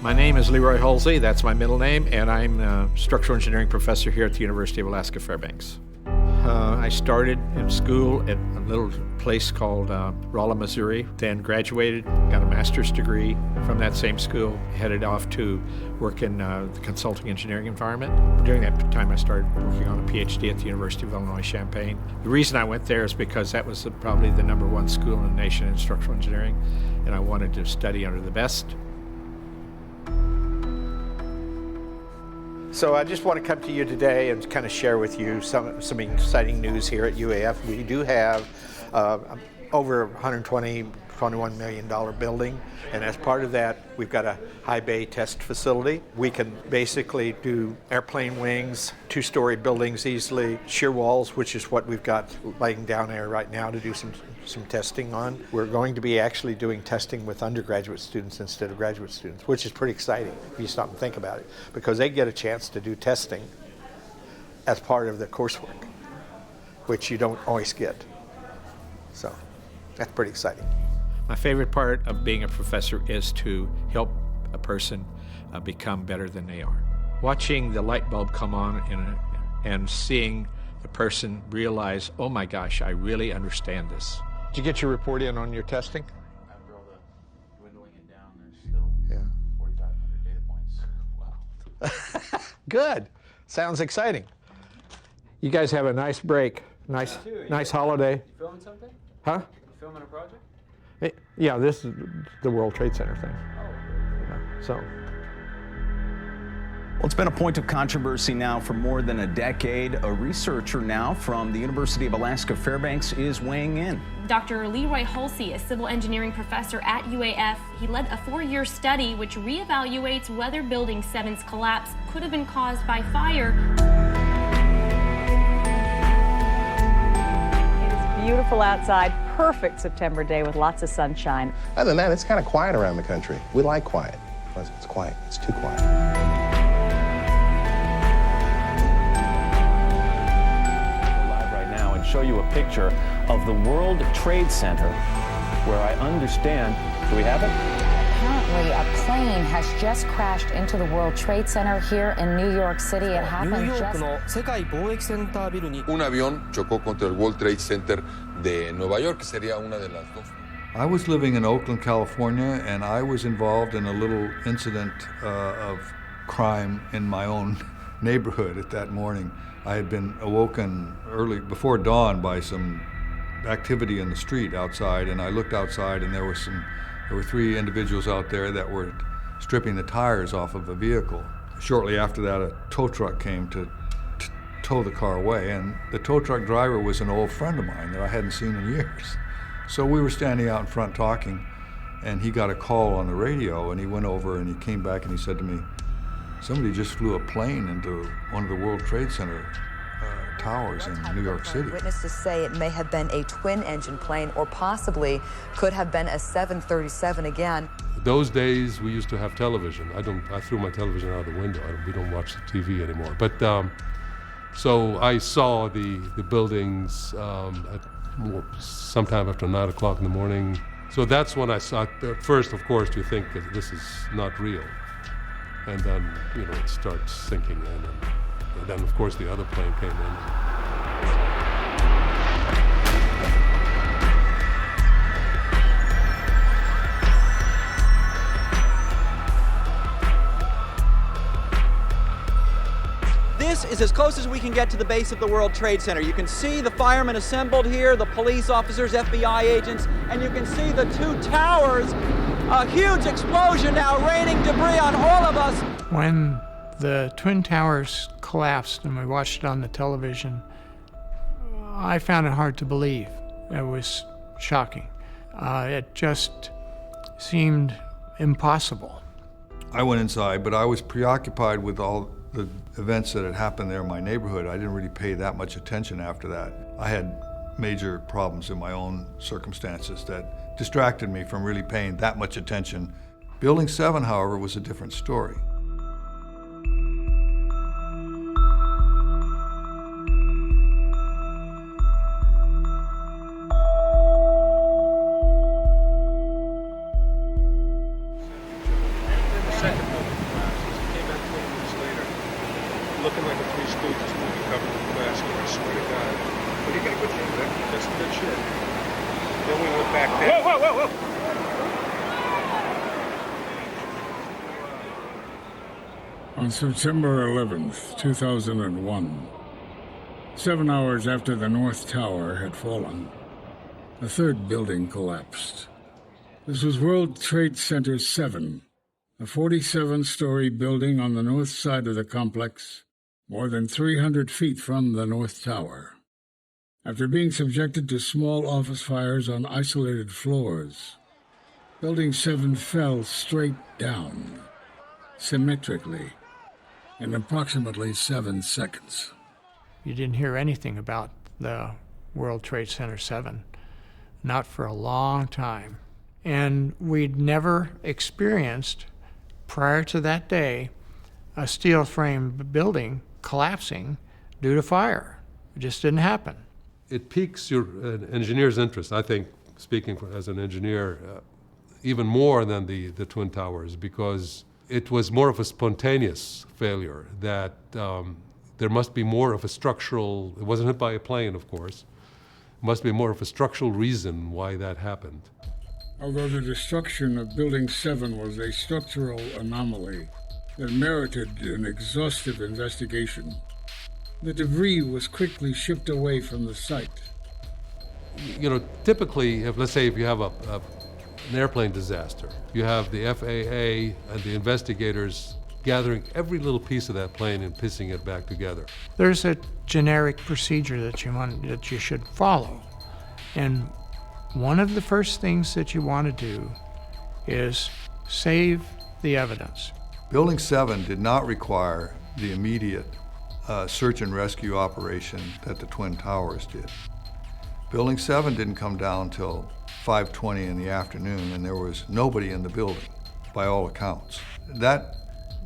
My name is Leroy Halsey, that's my middle name, and I'm a structural engineering professor here at the University of Alaska Fairbanks. I started in school at a little place called Rolla, Missouri, then graduated, got a master's degree from that same school, headed off to work in the consulting engineering environment. During that time I started working on a PhD at the University of Illinois Champaign. The reason I went there is because that was probably the #1 school in the nation in structural engineering, and I wanted to study under the best. So I just want to come to you today and kind of share with you some exciting news here at UAF. We do have over $121 million building, and as part of that, we've got a high bay test facility. We can basically do airplane wings, 2-story buildings easily, shear walls, which is what we've got laying down there right now to do some testing on. We're going to be actually doing testing with undergraduate students instead of graduate students, which is pretty exciting if you stop and think about it, because they get a chance to do testing as part of the coursework, which you don't always get. So that's pretty exciting. My favorite part of being a professor is to help a person become better than they are. Watching the light bulb come on and seeing the person realize, oh my gosh, I really understand this. Did you get your report in on your testing? After all the dwindling it down, there's still 4,500 data points. Wow. Good. Sounds exciting. You guys have a nice break. Nice holiday. You filming something? Huh? You filming a project? Yeah, this is the World Trade Center thing. Oh. Yeah, so. Well, it's been a point of controversy now for more than a decade. A researcher now from the University of Alaska Fairbanks is weighing in. Dr. Leroy Halsey, a civil engineering professor at UAF, he led a 4-year study which reevaluates whether Building 7's collapse could have been caused by fire. It is beautiful outside, perfect September day with lots of sunshine. Other than that, it's kind of quiet around the country. We like quiet. It's quiet. It's too quiet. Show you a picture of the World Trade Center, where I understand, do we have it? Apparently, a plane has just crashed into the World Trade Center here in New York City. It happened Un avión chocó contra el World Trade Center de Nueva York, que sería una de las dos. I was living in Oakland, California, and I was involved in a little incident of crime in my own neighborhood at that morning. I had been awoken early, before dawn, by some activity in the street outside, and I looked outside and there were 3 individuals out there that were stripping the tires off of a vehicle. Shortly after that, a tow truck came to tow the car away, and the tow truck driver was an old friend of mine that I hadn't seen in years. So we were standing out in front talking, and he got a call on the radio, and he went over and he came back and he said to me, somebody just flew a plane into one of the World Trade Center towers in New York City. Witnesses say it may have been a twin-engine plane or possibly could have been a 737 again. Those days we used to have television. I threw my television out the window. We don't watch the TV anymore. But so I saw the buildings sometime after 9 o'clock in the morning. So that's when I saw it. At first, of course, you think that this is not real. And then, it starts sinking in. And then, of course, the other plane came in. This is as close as we can get to the base of the World Trade Center. You can see the firemen assembled here, the police officers, FBI agents, and you can see the 2 towers. A huge explosion now raining debris on all of us. When the Twin Towers collapsed and we watched it on the television, I found it hard to believe. It was shocking. It just seemed impossible. I went inside, but I was preoccupied with all the events that had happened there in my neighborhood. I didn't really pay that much attention after that. I had major problems in my own circumstances that distracted me from really paying that much attention. Building 7, however, was a different story. Second looking like a Three Stooges movie covered in plastic, I swear to God. But he got a good thing, man. That's some good shit. Then we went back there. Whoa, whoa, whoa, whoa! On September 11th, 2001, 7 hours after the North Tower had fallen, a third building collapsed. This was World Trade Center 7, a 47-story building on the north side of the complex, more than 300 feet from the North Tower. After being subjected to small office fires on isolated floors, Building 7 fell straight down, symmetrically, in approximately 7 seconds. You didn't hear anything about the World Trade Center 7, not for a long time. And we'd never experienced, prior to that day, a steel frame building collapsing due to fire. It just didn't happen. It piques your engineer's interest, I think, speaking as an engineer, even more than the Twin Towers, because it was more of a spontaneous failure, that there must be more of a structural, it wasn't hit by a plane, of course, must be more of a structural reason why that happened. Although the destruction of Building 7 was a structural anomaly that merited an exhaustive investigation, the debris was quickly shipped away from the site. You know, typically, let's say if you have an airplane disaster, you have the FAA and the investigators gathering every little piece of that plane and piecing it back together. There's a generic procedure that you should follow. And one of the first things that you want to do is save the evidence. Building 7 did not require the immediate search and rescue operation that the Twin Towers did. Building 7 didn't come down till 5:20 in the afternoon, and there was nobody in the building, by all accounts. That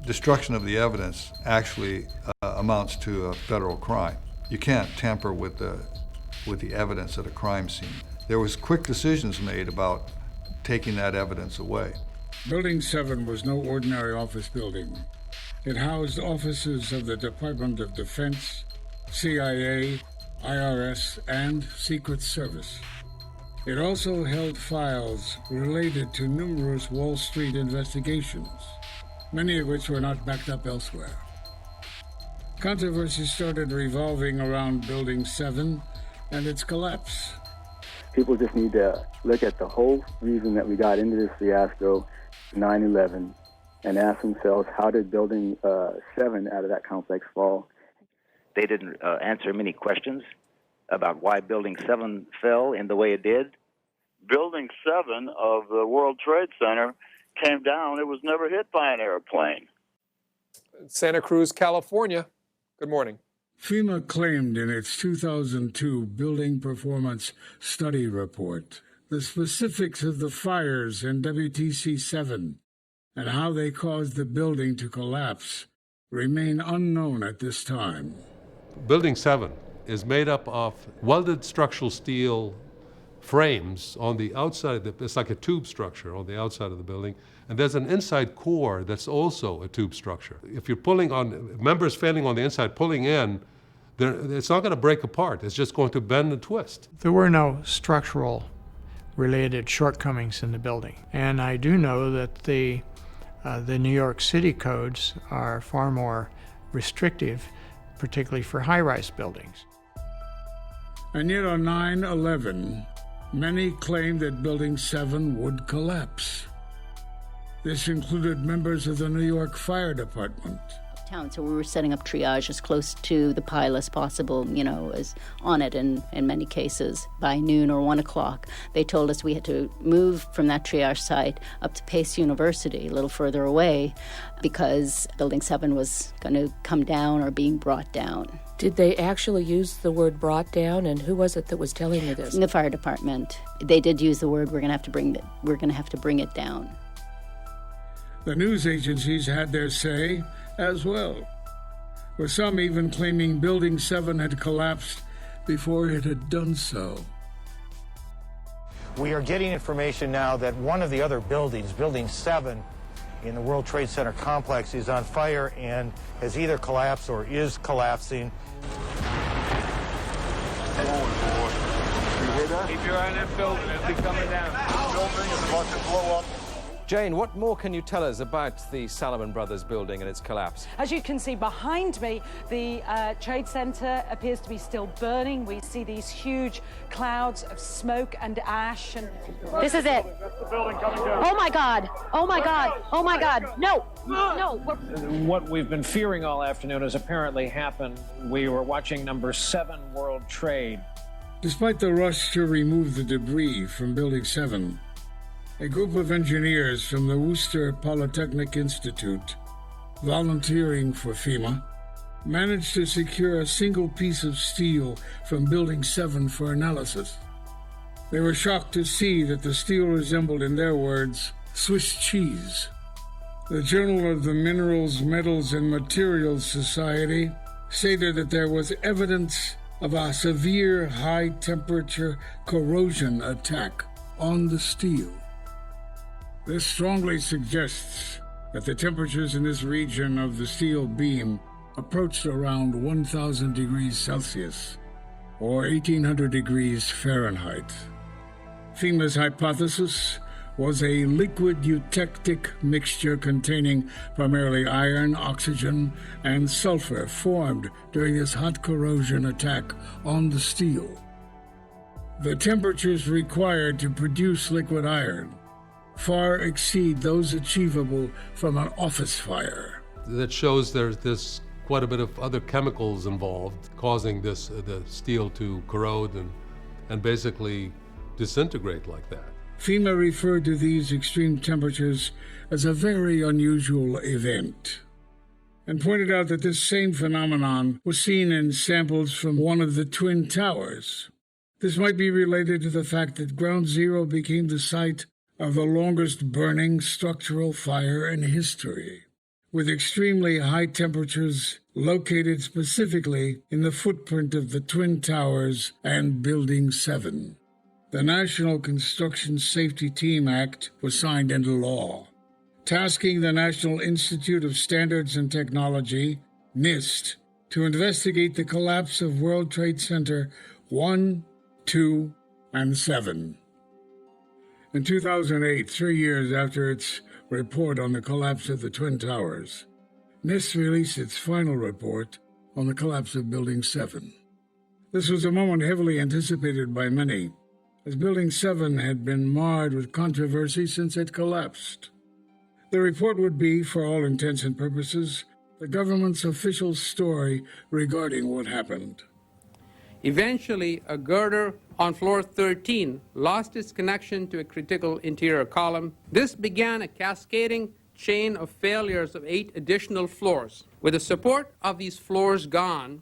destruction of the evidence actually amounts to a federal crime. You can't tamper with the evidence at a crime scene. There was quick decisions made about taking that evidence away. Building 7 was no ordinary office building. It housed offices of the Department of Defense, CIA, IRS, and Secret Service. It also held files related to numerous Wall Street investigations, many of which were not backed up elsewhere. Controversy started revolving around Building 7 and its collapse. People just need to look at the whole reason that we got into this fiasco, 9/11, and ask themselves, how did Building 7 out of that complex fall? They didn't answer many questions about why Building 7 fell in the way it did. Building 7 of the World Trade Center came down. It was never hit by an airplane. Santa Cruz, California. Good morning. FEMA claimed in its 2002 Building Performance Study Report the specifics of the fires in WTC 7 and how they caused the building to collapse remain unknown at this time. Building 7 is made up of welded structural steel frames on the outside. It's like a tube structure on the outside of the building, and there's an inside core that's also a tube structure. If you're pulling on, members failing on the inside, pulling in, it's not going to break apart. It's just going to bend and twist. There were no structural related shortcomings in the building, and I do know that the New York City codes are far more restrictive, particularly for high-rise buildings. And yet on 9/11, many claimed that Building 7 would collapse. This included members of the New York Fire Department. So we were setting up triage as close to the pile as possible, as on it in many cases. By noon or 1 o'clock, they told us we had to move from that triage site up to Pace University, a little further away, because Building 7 was going to come down or being brought down. Did they actually use the word brought down, and who was it that was telling you this? The fire department. They did use the word, we're going to have to bring it down. The news agencies had their say as well, with some even claiming Building 7 had collapsed before it had done so. We are getting information now that one of the other buildings, Building 7, in the World Trade Center complex is on fire and has either collapsed or is collapsing. Keep your eye on that building. It'll be coming down. The building is about to blow up. Jane, what more can you tell us about the Salomon Brothers building and its collapse? As you can see behind me, the Trade Center appears to be still burning. We see these huge clouds of smoke and ash. And This is it. That's the building coming down. Oh my God. Oh my God. Oh my God. No. No. What we've been fearing all afternoon has apparently happened. We were watching number 7 World Trade. Despite the rush to remove the debris from Building 7, a group of engineers from the Worcester Polytechnic Institute, volunteering for FEMA, managed to secure a single piece of steel from Building 7 for analysis. They were shocked to see that the steel resembled, in their words, Swiss cheese. The Journal of the Minerals, Metals, and Materials Society stated that there was evidence of a severe high-temperature corrosion attack on the steel. This strongly suggests that the temperatures in this region of the steel beam approached around 1,000 degrees Celsius, or 1,800 degrees Fahrenheit. FEMA's hypothesis was a liquid eutectic mixture containing primarily iron, oxygen, and sulfur formed during this hot corrosion attack on the steel. The temperatures required to produce liquid iron far exceed those achievable from an office fire. That shows there's quite a bit of other chemicals involved causing the steel to corrode and basically disintegrate like that. FEMA referred to these extreme temperatures as a very unusual event and pointed out that this same phenomenon was seen in samples from one of the Twin Towers. This might be related to the fact that Ground Zero became the site of the longest burning structural fire in history, with extremely high temperatures located specifically in the footprint of the Twin Towers and Building 7. The National Construction Safety Team Act was signed into law, tasking the National Institute of Standards and Technology, NIST, to investigate the collapse of World Trade Center 1, 2, and 7. In 2008, 3 years after its report on the collapse of the Twin Towers, NIST released its final report on the collapse of Building 7. This was a moment heavily anticipated by many, as Building 7 had been marred with controversy since it collapsed. The report would be, for all intents and purposes, the government's official story regarding what happened. Eventually, a girder on floor 13 lost its connection to a critical interior column. This began a cascading chain of failures of 8 additional floors. With the support of these floors gone,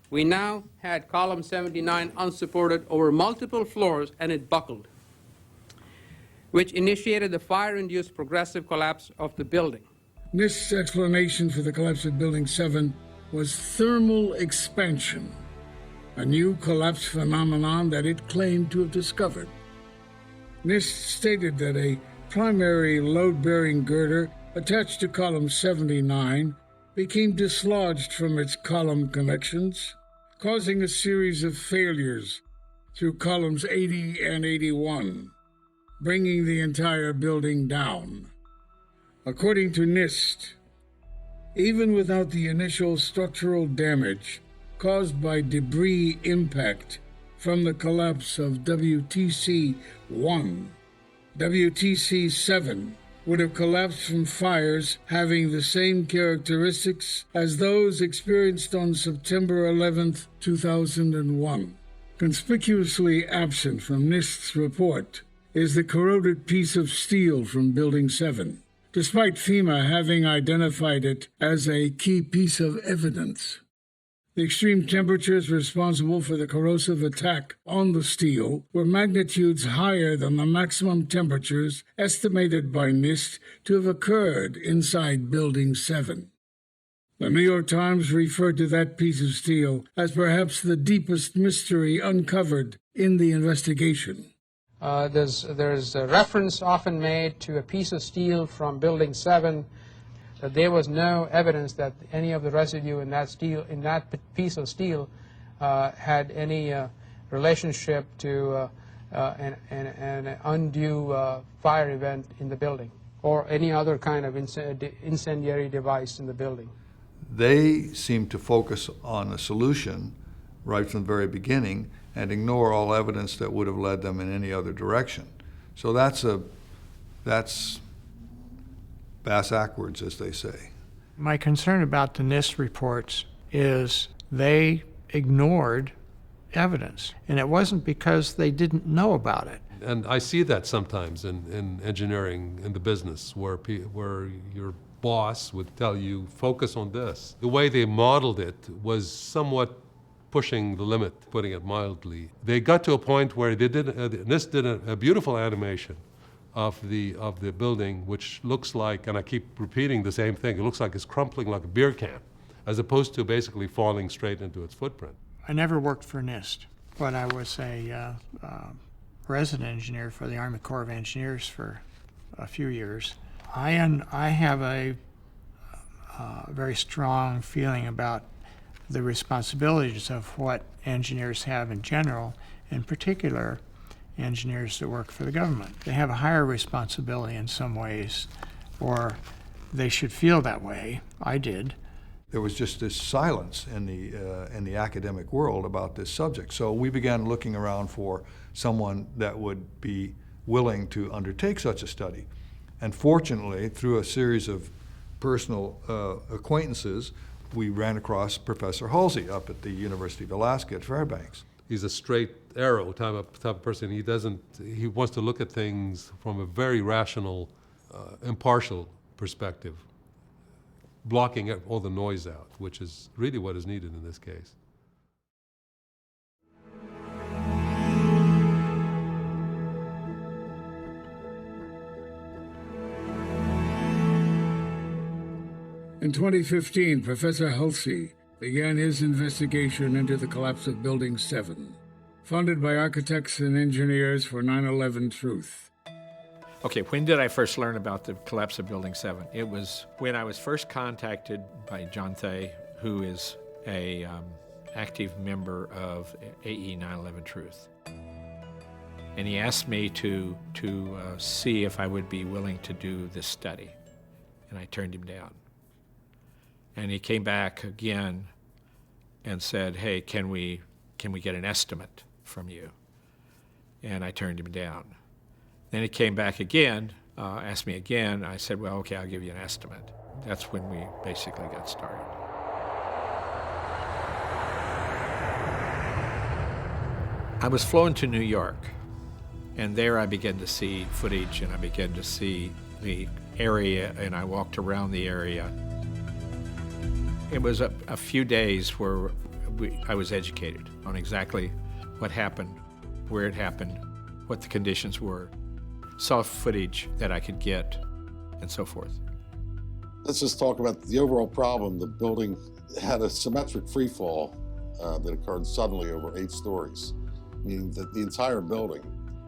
we now had column 79 unsupported over multiple floors, and it buckled, which initiated the fire-induced progressive collapse of the building. NIST's explanation for the collapse of Building 7 was thermal expansion, a new collapse phenomenon that it claimed to have discovered. NIST stated that a primary load-bearing girder attached to column 79 became dislodged from its column connections, causing a series of failures through columns 80 and 81, bringing the entire building down. According to NIST, even without the initial structural damage caused by debris impact from the collapse of WTC-1, WTC-7 would have collapsed from fires having the same characteristics as those experienced on September 11, 2001. Conspicuously absent from NIST's report is the corroded piece of steel from Building 7, despite FEMA having identified it as a key piece of evidence. The extreme temperatures responsible for the corrosive attack on the steel were magnitudes higher than the maximum temperatures estimated by NIST to have occurred inside Building 7. The New York Times referred to that piece of steel as perhaps the deepest mystery uncovered in the investigation. There's a reference often made to a piece of steel from Building 7, that there was no evidence that any of the residue in that piece of steel had any relationship to an undue fire event in the building or any other kind of incendiary device in the building. They seem to focus on a solution right from the very beginning and ignore all evidence that would have led them in any other direction. So that's bass backwards, as they say. My concern about the NIST reports is they ignored evidence, and it wasn't because they didn't know about it. And I see that sometimes in engineering, in the business, where your boss would tell you, focus on this. The way they modeled it was somewhat pushing the limit, putting it mildly. They got to a point where they did, NIST did a beautiful animation of the building, which looks like, and I keep repeating the same thing, it looks like it's crumpling like a beer can, as opposed to basically falling straight into its footprint. I never worked for NIST, but I was a resident engineer for the Army Corps of Engineers for a few years. I have a very strong feeling about the responsibilities of what engineers have in general, in particular engineers that work for the government. They have a higher responsibility in some ways, or they should feel that way. I did. There was just this silence in the academic world about this subject. So we began looking around for someone that would be willing to undertake such a study. And fortunately, through a series of personal acquaintances, we ran across Professor Halsey up at the University of Alaska at Fairbanks. He's a straight arrow type of person. He wants to look at things from a very rational, impartial perspective, blocking all the noise out, which is really what is needed in this case. In 2015, Professor Halsey began his investigation into the collapse of Building 7, funded by Architects and Engineers for 9/11 Truth. Okay, when did I first learn about the collapse of Building 7? It was when I was first contacted by John Thay, who is a active member of AE 9/11 Truth. And he asked me to see if I would be willing to do this study. And I turned him down. And he came back again and said, hey, can we get an estimate from you? And I turned him down. Then he came back again, asked me again. I said, well, okay, I'll give you an estimate. That's when we basically got started. I was flown to New York, and there I began to see footage, and I began to see the area, and I walked around the area. It was a few days where I was educated on exactly what happened, where it happened, what the conditions were, saw footage that I could get, and so forth. Let's just talk about the overall problem. The building had a symmetric free fall that occurred suddenly over 8 stories, meaning that the entire building,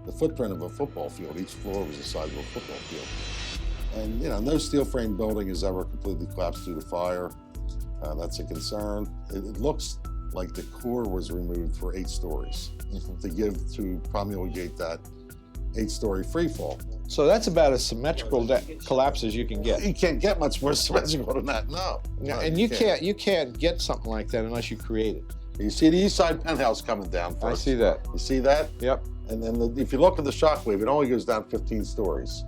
the footprint of a football field, each floor was the size of a football field. And no steel frame building has ever completely collapsed due to fire. That's a concern. It looks like the core was removed for 8 stories to promulgate that 8-story free fall. So that's about as symmetrical collapse as you can get. You can't get much more symmetrical than that, no. And you can't get something like that unless you create it. You see the east side penthouse coming down first. I see that. You see that? Yep. And then if you look at the shock wave, it only goes down 15 stories.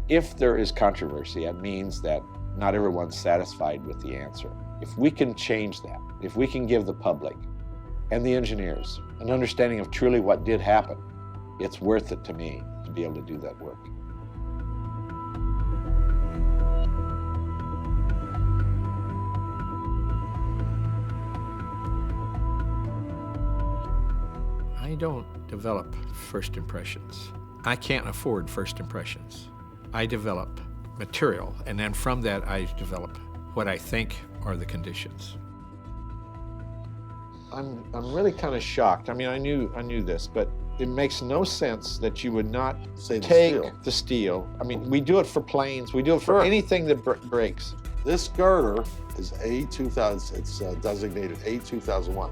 If there is controversy, that means that not everyone's satisfied with the answer. If we can change that, if we can give the public and the engineers an understanding of truly what did happen, it's worth it to me to be able to do that work. I don't develop first impressions. I can't afford first impressions. I develop material, and then from that I develop what I think are the conditions. I'm really kind of shocked. I mean, I knew this, but it makes no sense that you would not take the steel. I mean, we do it for planes. We do it for anything that breaks. This girder is A2000. It's designated A2001.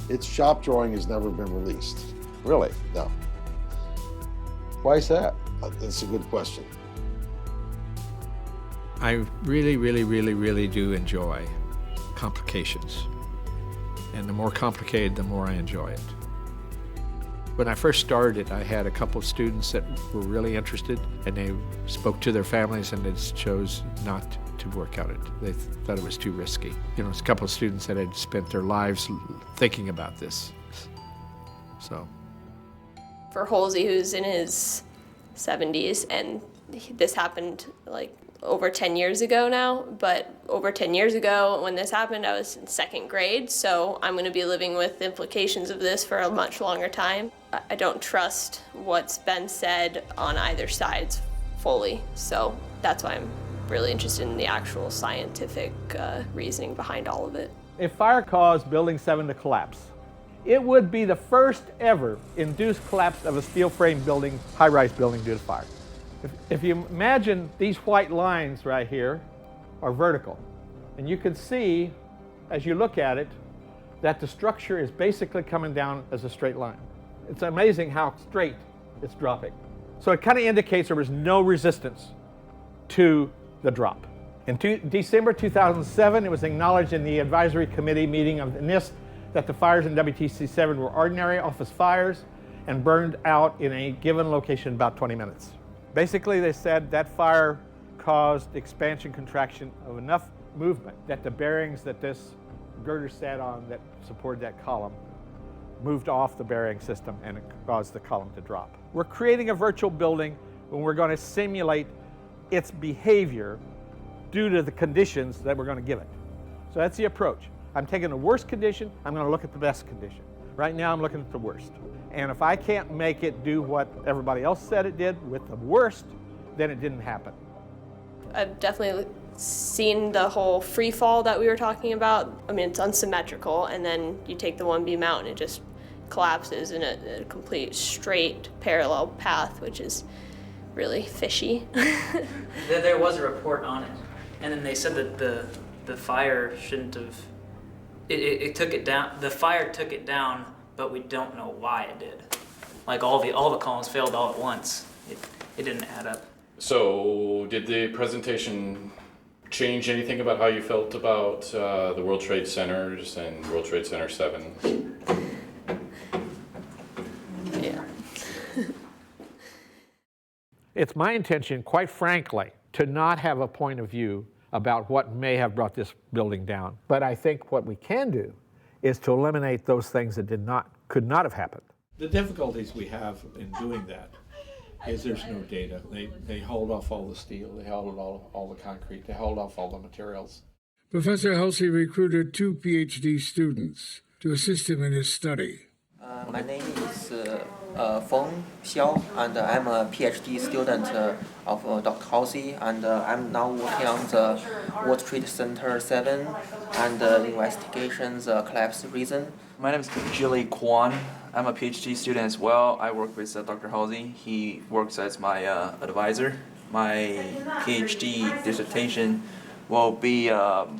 Its shop drawing has never been released. Really? No. Why is that? That's a good question. I really do enjoy complications. And the more complicated, the more I enjoy it. When I first started, I had a couple of students that were really interested, and they spoke to their families and they chose not to work out it. They thought it was too risky. You know, it's a couple of students that had spent their lives thinking about this. So. For Halsey, who's in his 70s, and this happened like over 10 years ago now, but over 10 years ago when this happened, I was in 2nd grade, so I'm going to be living with the implications of this for a much longer time. I don't trust what's been said on either side fully, so that's why I'm really interested in the actual scientific reasoning behind all of it. If fire caused Building 7 to collapse, it would be the first ever induced collapse of a steel frame building, high-rise building due to fire. If you imagine these white lines right here are vertical, and you can see as you look at it that the structure is basically coming down as a straight line. It's amazing how straight it's dropping. So it kind of indicates there was no resistance to the drop. In December 2007, it was acknowledged in the advisory committee meeting of the NIST that the fires in WTC-7 were ordinary office fires and burned out in a given location in about 20 minutes. Basically, they said that fire caused expansion contraction of enough movement that the bearings that this girder sat on that supported that column moved off the bearing system and it caused the column to drop. We're creating a virtual building when we're going to simulate its behavior due to the conditions that we're going to give it. So that's the approach. I'm taking the worst condition, I'm going to look at the best condition. Right now I'm looking at the worst. And if I can't make it do what everybody else said it did with the worst, then it didn't happen. I've definitely seen the whole free fall that we were talking about. I mean, it's unsymmetrical, and then you take the one beam out and it just collapses in a complete straight parallel path, which is really fishy. There was a report on it, and then they said that the fire shouldn't have, it took it down, the fire took it down, but we don't know why it did. Like all the columns failed all at once. It didn't add up. So did the presentation change anything about how you felt about the World Trade Centers and World Trade Center 7? Yeah. It's my intention, quite frankly, to not have a point of view about what may have brought this building down. But I think what we can do is to eliminate those things that could not have happened. The difficulties we have in doing that is there's no data. They hold off all the steel, they hold all the concrete, they hold off all the materials. Professor Halsey recruited 2 PhD students to assist him in his study. My name is Feng Xiao, and I'm a PhD student of Dr. Halsey, and I'm now working on the World Trade Center 7 and investigations collapse reason. My name is Jilly Kwan. I'm a PhD student as well. I work with Dr. Halsey. He works as my advisor. My PhD dissertation will be about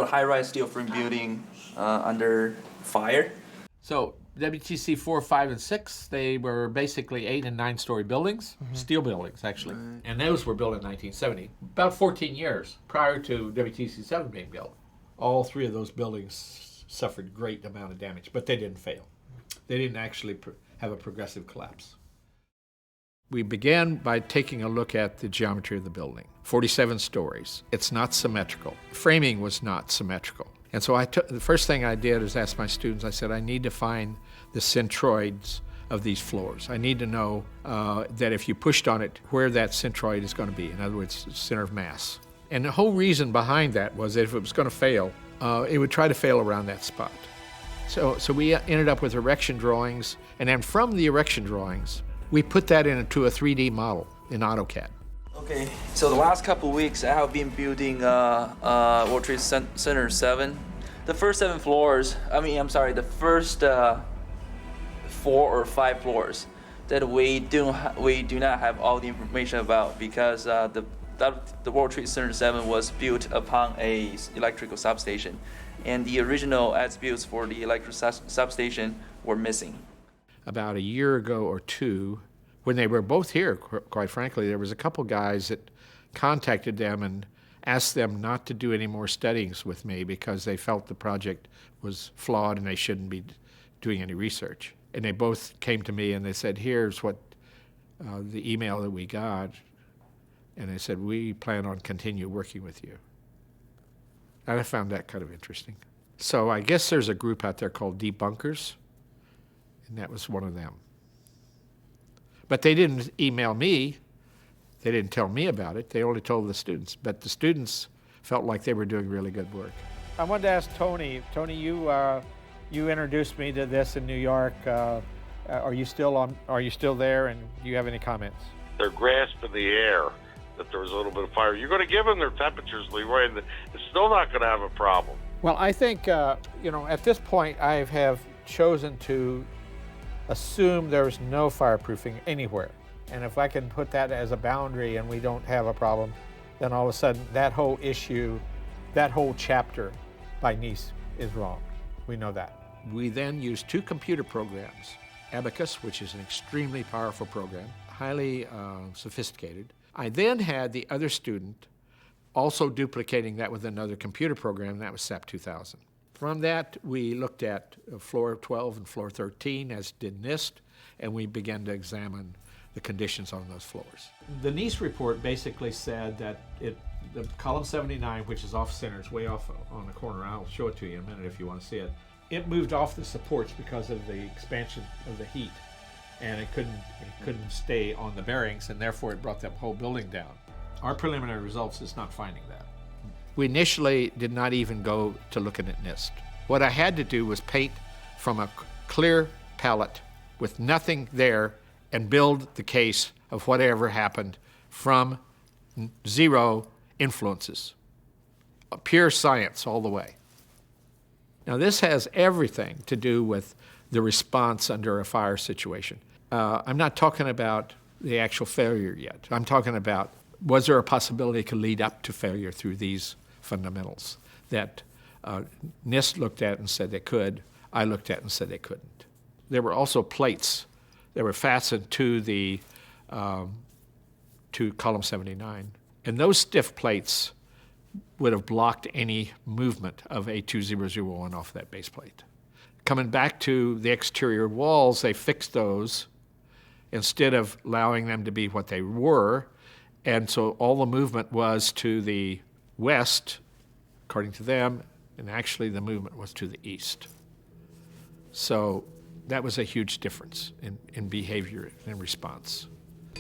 high-rise steel frame building under fire. So WTC 4, 5, and 6, they were basically 8- and 9-story buildings, steel buildings actually. Right. And those were built in 1970, about 14 years prior to WTC 7 being built. All 3 of those buildings suffered great amount of damage, but they didn't fail. They didn't actually have a progressive collapse. We began by taking a look at the geometry of the building. 47 stories. It's not symmetrical. Framing was not symmetrical. And so the first thing I did is ask my students, I said, I need to find the centroids of these floors. I need to know that if you pushed on it, where that centroid is going to be. In other words, center of mass. And the whole reason behind that was that if it was going to fail, it would try to fail around that spot. So we ended up with erection drawings, and then from the erection drawings, we put that into a 3D model in AutoCAD. Okay, so the last couple of weeks I have been building World Trade Center 7. The first 7 floors, the first 4 or 5 floors that we do not have all the information about, because the World Trade Center 7 was built upon a electrical substation, and the original attributes for the electrical substation were missing. About a year ago or two, when they were both here, quite frankly, there was a couple guys that contacted them and asked them not to do any more studies with me because they felt the project was flawed and they shouldn't be doing any research. And they both came to me and they said, here's what the email that we got. And they said, we plan on continue working with you. And I found that kind of interesting. So I guess there's a group out there called Debunkers, and that was one of them. But they didn't email me. They didn't tell me about it. They only told the students. But the students felt like they were doing really good work. I wanted to ask Tony. Tony, you introduced me to this in New York. Are you still there, and do you have any comments? They're grasping the air that there was a little bit of fire. You're going to give them their temperatures, Leroy, and it's still not going to have a problem. Well, I think, at this point, I have chosen to assume there's no fireproofing anywhere. And if I can put that as a boundary and we don't have a problem, then all of a sudden that whole issue, that whole chapter by NIST is wrong. We know that. We then used 2 computer programs, Abacus, which is an extremely powerful program, highly sophisticated. I then had the other student also duplicating that with another computer program, and that was SAP 2000. From that, we looked at floor 12 and floor 13, as did NIST, and we began to examine the conditions on those floors. The NIST report basically said that the column 79, which is off-center, it's way off on the corner. I'll show it to you in a minute if you want to see it. It moved off the supports because of the expansion of the heat, and it couldn't stay on the bearings, and therefore it brought that whole building down. Our preliminary results is not finding that. We initially did not even go to looking at NIST. What I had to do was paint from a clear palette with nothing there and build the case of whatever happened from 0 influences. Pure science all the way. Now this has everything to do with the response under a fire situation. I'm not talking about the actual failure yet. I'm talking about, was there a possibility it could lead up to failure through these fundamentals that NIST looked at and said they could, I looked at and said they couldn't. There were also plates that were fastened to the to column 79, and those stiff plates would have blocked any movement of A2001 off that base plate. Coming back to the exterior walls, they fixed those instead of allowing them to be what they were, and so all the movement was to the west, according to them, and actually the movement was to the east. So that was a huge difference in behavior and response.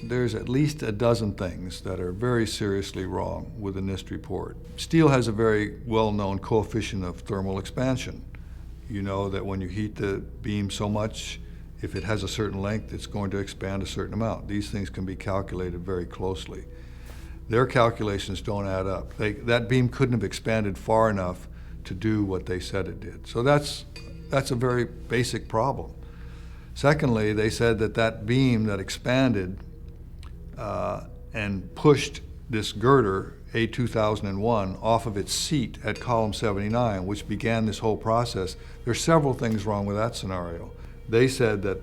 There's at least a dozen things that are very seriously wrong with the NIST report. Steel has a very well-known coefficient of thermal expansion. You know that when you heat the beam so much, if it has a certain length, it's going to expand a certain amount. These things can be calculated very closely. Their calculations don't add up. That beam couldn't have expanded far enough to do what they said it did. So that's a very basic problem. Secondly, they said that beam that expanded and pushed this girder, A2001, off of its seat at column 79, which began this whole process. There's several things wrong with that scenario. They said that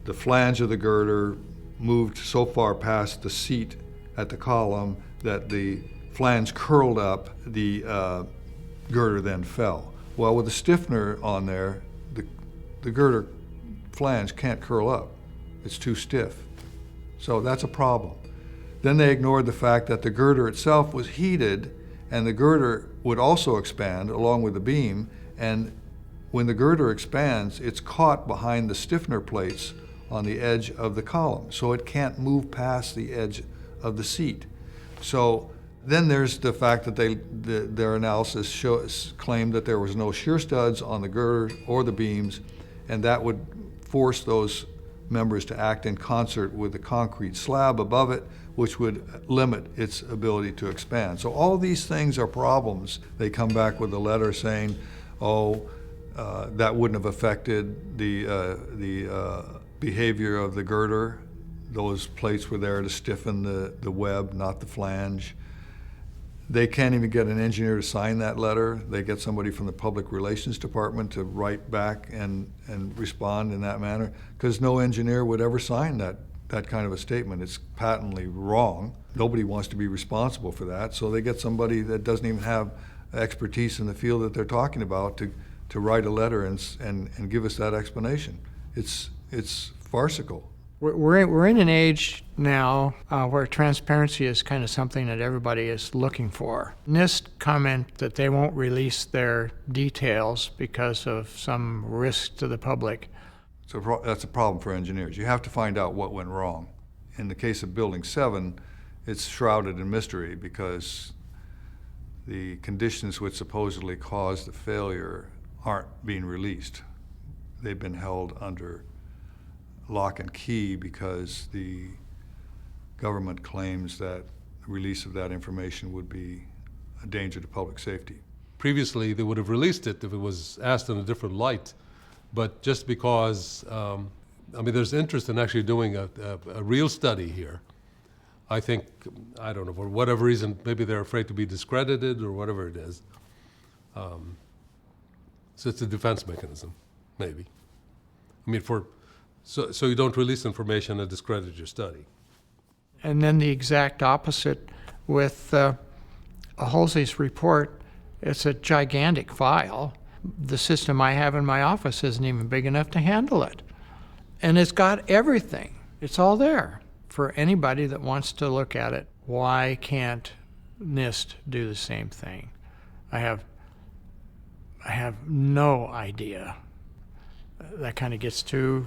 the flange of the girder moved so far past the seat at the column that the flange curled up, the girder then fell. Well, with the stiffener on there, the girder flange can't curl up. It's too stiff. So that's a problem. Then they ignored the fact that the girder itself was heated, and the girder would also expand along with the beam, and when the girder expands, it's caught behind the stiffener plates on the edge of the column, so it can't move past the edge of the seat. So then there's the fact that their analysis claimed that there was no shear studs on the girder or the beams, and that would force those members to act in concert with the concrete slab above it, which would limit its ability to expand. So all these things are problems. They come back with a letter saying, that wouldn't have affected the behavior of the girder. Those plates were there to stiffen the web, not the flange. They can't even get an engineer to sign that letter. They get somebody from the Public Relations Department to write back and respond in that manner, because no engineer would ever sign that kind of a statement. It's patently wrong. Nobody wants to be responsible for that, so they get somebody that doesn't even have expertise in the field that they're talking about to write a letter and give us that explanation. It's farcical. We're in an age now where transparency is kind of something that everybody is looking for. NIST comment that they won't release their details because of some risk to the public. So that's a problem for engineers. You have to find out what went wrong. In the case of Building 7, it's shrouded in mystery because the conditions which supposedly caused the failure aren't being released. They've been held under lock and key because the government claims that the release of that information would be a danger to public safety. Previously, they would have released it if it was asked in a different light, but just because, there's interest in actually doing a real study here. I think, I don't know, for whatever reason, maybe they're afraid to be discredited or whatever it is. So it's a defense mechanism, maybe. So you don't release information that discredits your study. And then the exact opposite with Halsey's report. It's a gigantic file. The system I have in my office isn't even big enough to handle it. And it's got everything. It's all there for anybody that wants to look at it. Why can't NIST do the same thing? I have no idea. That kind of gets to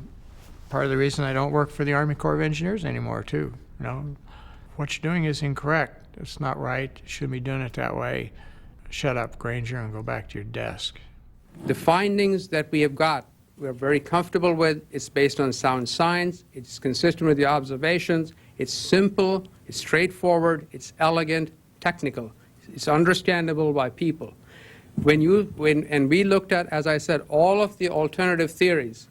part of the reason I don't work for the Army Corps of Engineers anymore, too. What you're doing is incorrect. It's not right. You shouldn't be doing it that way. Shut up, Granger, and go back to your desk. The findings that we have got, we're very comfortable with. It's based on sound science. It's consistent with the observations. It's simple. It's straightforward. It's elegant, technical. It's understandable by people. And we looked at, as I said, all of the alternative theories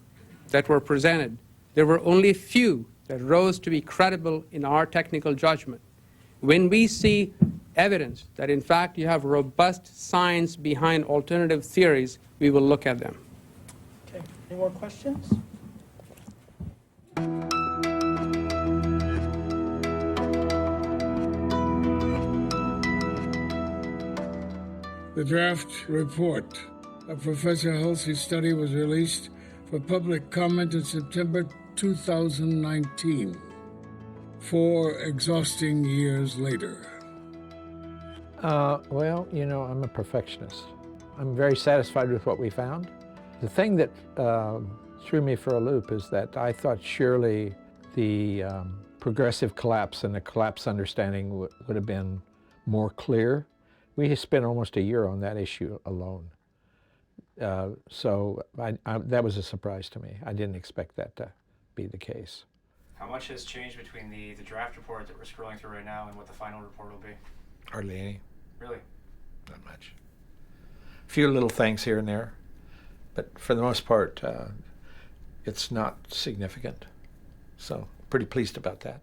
that were presented. There were only few that rose to be credible in our technical judgment. When we see evidence that, in fact, you have robust science behind alternative theories, we will look at them. Okay, any more questions? The draft report of Professor Halsey's study was released for public comment in September 2019, 4 exhausting years later. Well, I'm a perfectionist. I'm very satisfied with what we found. The thing that threw me for a loop is that I thought surely the progressive collapse and the collapse understanding would have been more clear. We spent almost a year on that issue alone. So that was a surprise to me. I didn't expect that to be the case. How much has changed between the draft report that we're scrolling through right now and what the final report will be? Hardly any. Really? Not much. A few little things here and there, but for the most part, it's not significant. So pretty pleased about that.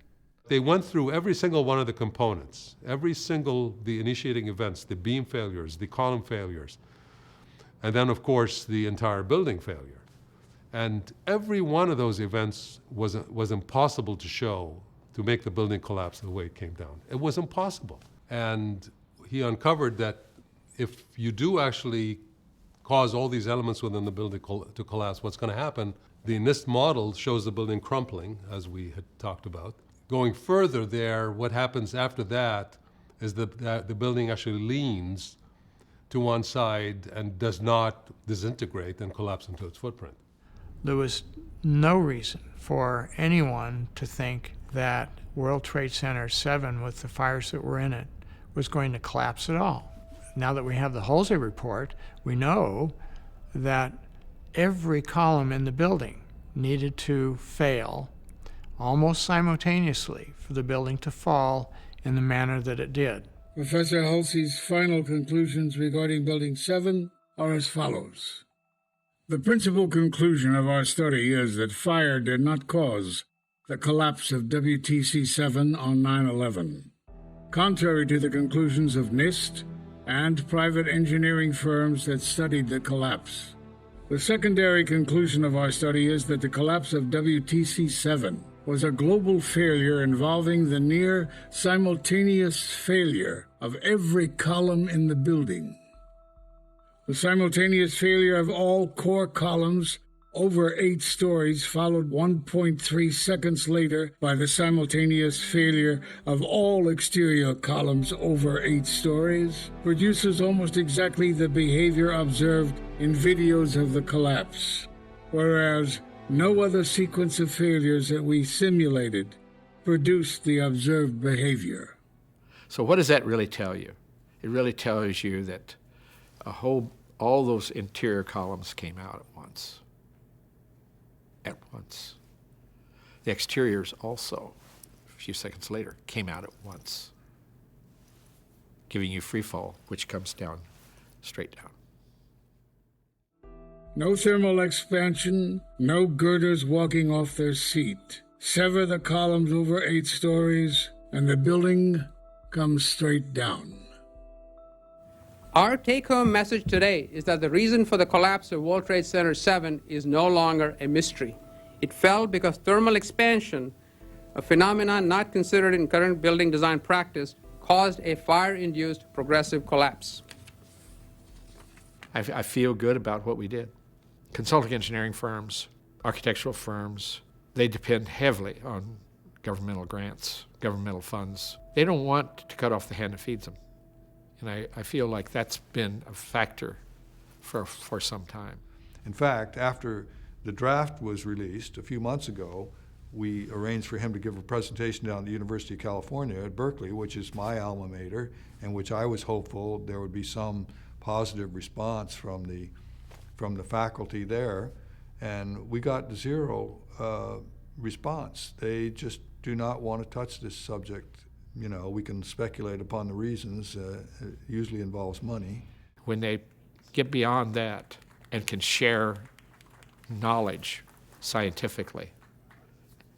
They went through every single one of the components, the initiating events, the beam failures, the column failures, and then, of course, the entire building failure. And every one of those events was impossible to show to make the building collapse the way it came down. It was impossible. And he uncovered that if you do actually cause all these elements within the building to collapse, what's going to happen? The NIST model shows the building crumpling, as we had talked about. Going further there, what happens after that is that the building actually leans to one side and does not disintegrate and collapse into its footprint. There was no reason for anyone to think that World Trade Center 7, with the fires that were in it, was going to collapse at all. Now that we have the Halsey report, we know that every column in the building needed to fail almost simultaneously for the building to fall in the manner that it did. Professor Halsey's final conclusions regarding Building 7 are as follows. The principal conclusion of our study is that fire did not cause the collapse of WTC-7 on 9/11. Contrary to the conclusions of NIST and private engineering firms that studied the collapse. The secondary conclusion of our study is that the collapse of WTC-7 was a global failure involving the near simultaneous failure of every column in the building. The simultaneous failure of all core columns over 8 stories, followed 1.3 seconds later by the simultaneous failure of all exterior columns over 8 stories, produces almost exactly the behavior observed in videos of the collapse, whereas no other sequence of failures that we simulated produced the observed behavior. So what does that really tell you? It really tells you that all those interior columns came out at once. At once. The exteriors also, a few seconds later, came out at once, giving you free fall, which comes down, straight down. No thermal expansion, no girders walking off their seat. Sever the columns over 8 stories, and the building comes straight down. Our take-home message today is that the reason for the collapse of World Trade Center 7 is no longer a mystery. It fell because thermal expansion, a phenomenon not considered in current building design practice, caused a fire-induced progressive collapse. I feel good about what we did. Consulting engineering firms, architectural firms, they depend heavily on governmental grants, governmental funds. They don't want to cut off the hand that feeds them. And I feel like that's been a factor for some time. In fact, after the draft was released a few months ago, we arranged for him to give a presentation down at the University of California at Berkeley, which is my alma mater, and which I was hopeful there would be some positive response from the faculty there. And we got zero response. They just do not want to touch this subject. You know, we can speculate upon the reasons. It usually involves money. When they get beyond that and can share knowledge scientifically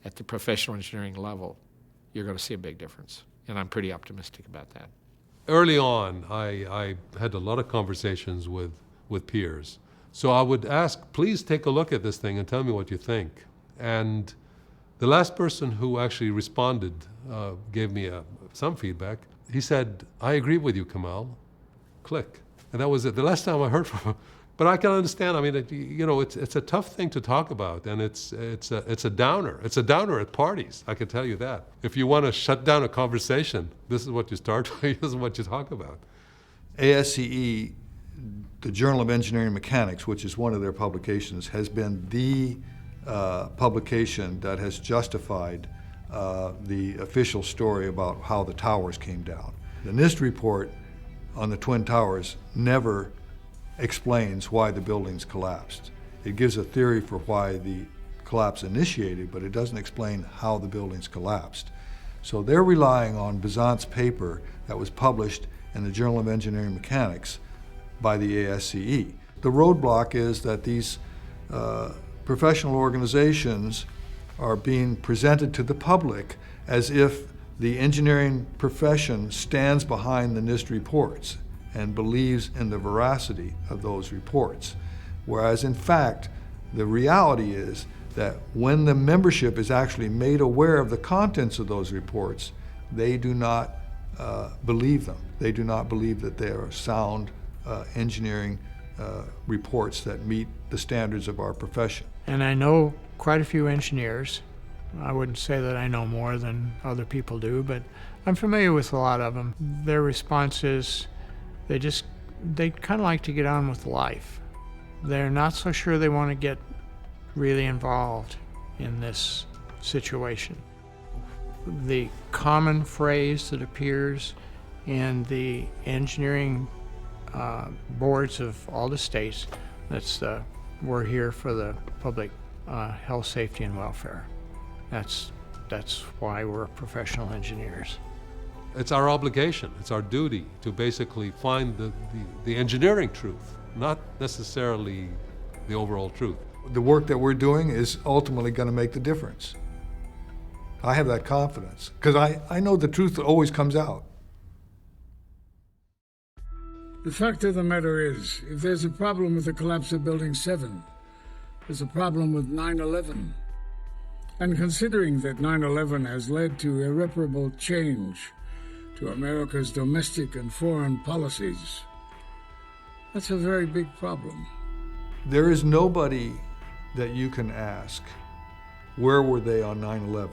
at the professional engineering level, you're going to see a big difference. And I'm pretty optimistic about that. Early on, I had a lot of conversations with peers. So I would ask, please take a look at this thing and tell me what you think. And the last person who actually responded gave me some feedback. He said, I agree with you, Kamal. Click. And that was it. The last time I heard from him. But I can understand. I mean, it's a tough thing to talk about, and it's a downer. It's a downer at parties. I can tell you that. If you want to shut down a conversation, this is what you start with. This is what you talk about. ASCE, the Journal of Engineering Mechanics, which is one of their publications, has been the publication that has justified the official story about how the towers came down. The NIST report on the Twin Towers never explains why the buildings collapsed. It gives a theory for why the collapse initiated, but it doesn't explain how the buildings collapsed. So they're relying on Besant's paper that was published in the Journal of Engineering Mechanics by the ASCE. The roadblock is that these professional organizations are being presented to the public as if the engineering profession stands behind the NIST reports and believes in the veracity of those reports. Whereas in fact, the reality is that when the membership is actually made aware of the contents of those reports, they do not believe them. They do not believe that they are sound engineering reports that meet the standards of our profession. And I know quite a few engineers. I wouldn't say that I know more than other people do, but I'm familiar with a lot of them. Their response is they kind of like to get on with life. They're not so sure they want to get really involved in this situation. The common phrase that appears in the engineering boards of all the states, that's we're here for the public health, safety, and welfare. That's why we're professional engineers. It's our obligation, it's our duty to basically find the engineering truth not necessarily the overall truth. The work that we're doing is ultimately going to make the difference. I have that confidence, because I know the truth always comes out. The fact of the matter is, if there's a problem with the collapse of Building 7, there's a problem with 9/11. And considering that 9/11 has led to irreparable change to America's domestic and foreign policies, that's a very big problem. There is nobody that you can ask, where were they on 9/11?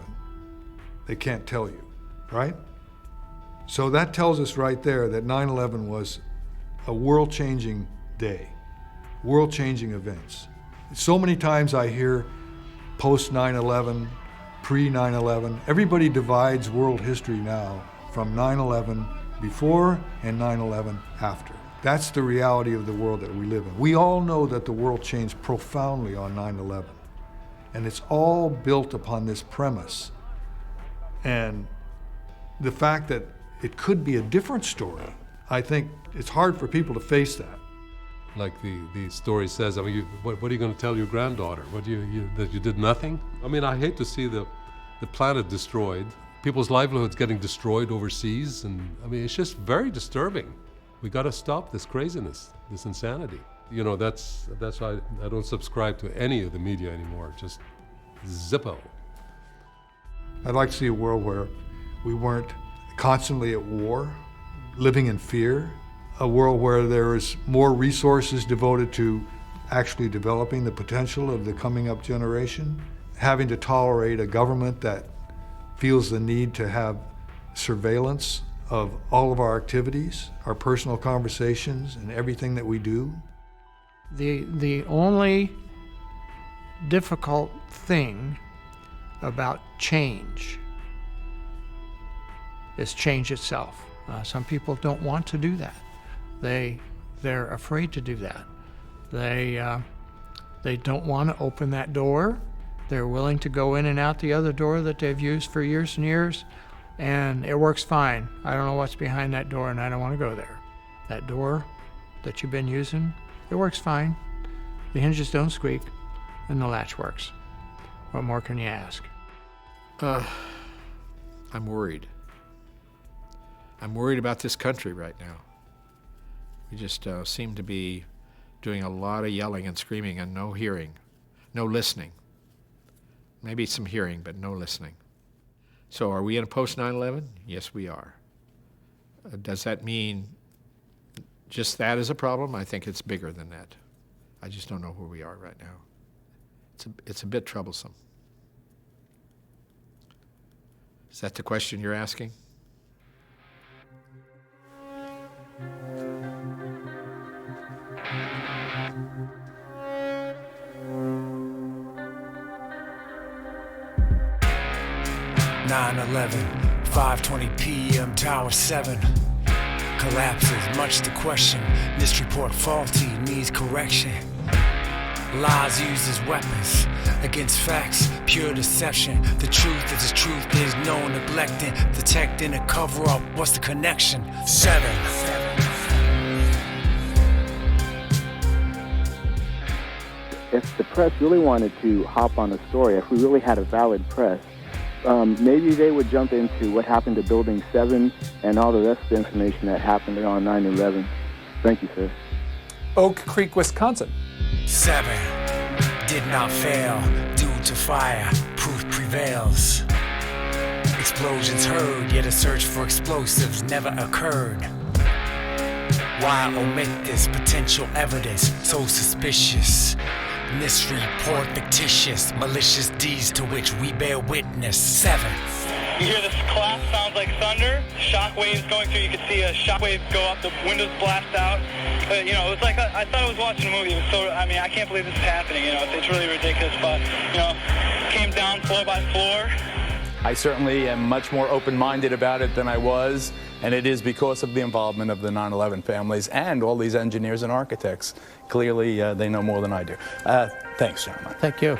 They can't tell you, right? So that tells us right there that 9/11 was a world-changing day, world-changing events. So many times I hear post 9/11, pre 9/11, everybody divides world history now from 9/11 before and 9/11 after. That's the reality of the world that we live in. We all know that the world changed profoundly on 9/11, and it's all built upon this premise. And the fact that it could be a different story, I think it's hard for people to face that. Like the story says, I mean, what are you going to tell your granddaughter? That you did nothing? I mean, I hate to see the planet destroyed, people's livelihoods getting destroyed overseas, and I mean, it's just very disturbing. We got to stop this craziness, this insanity. You know, that's why I don't subscribe to any of the media anymore, just Zippo. I'd like to see a world where we weren't constantly at war, living in fear, a world where there is more resources devoted to actually developing the potential of the coming up generation, having to tolerate a government that feels the need to have surveillance of all of our activities, our personal conversations, and everything that we do. The only difficult thing about change is change itself. Some people don't want to do that. They're afraid to do that. They don't want to open that door. They're willing to go in and out the other door that they've used for years and years, and it works fine. I don't know what's behind that door, and I don't want to go there. That door that you've been using, it works fine. The hinges don't squeak, and the latch works. What more can you ask? I'm worried. I'm worried about this country right now. We just seem to be doing a lot of yelling and screaming and no hearing, no listening. Maybe some hearing, but no listening. So are we in a post 9/11? Yes, we are. Does that mean just that is a problem? I think it's bigger than that. I just don't know where we are right now. It's a bit troublesome. Is that the question you're asking? (9/11, 5:20 p.m. Tower 7 collapses, much to question. NIST report faulty, needs correction. Lies used as weapons against facts, pure deception. The truth is the truth, there's no neglecting, detecting a cover up. What's the connection? 7. If the press really wanted to hop on a story, if we really had a valid press, maybe they would jump into what happened to Building 7 and all the rest of the information that happened on 9/11. Thank you, sir. Oak Creek, Wisconsin. 7 did not fail due to fire. Proof prevails. Explosions heard, yet a search for explosives never occurred. Why omit this potential evidence? So suspicious. NIST report fictitious, malicious deeds to which we bear witness. 7. You hear this collapse, sounds like thunder. Shock waves going through. You can see a shock wave go up. The windows blast out. You know, it's like I thought I was watching a movie. It was so. I mean, I can't believe this is happening. You know, it's really ridiculous. But you know, came down floor by floor. I certainly am much more open-minded about it than I was, and it is because of the involvement of the 9/11 families and all these engineers and architects. Clearly, they know more than I do. Thanks, gentlemen. Thank you.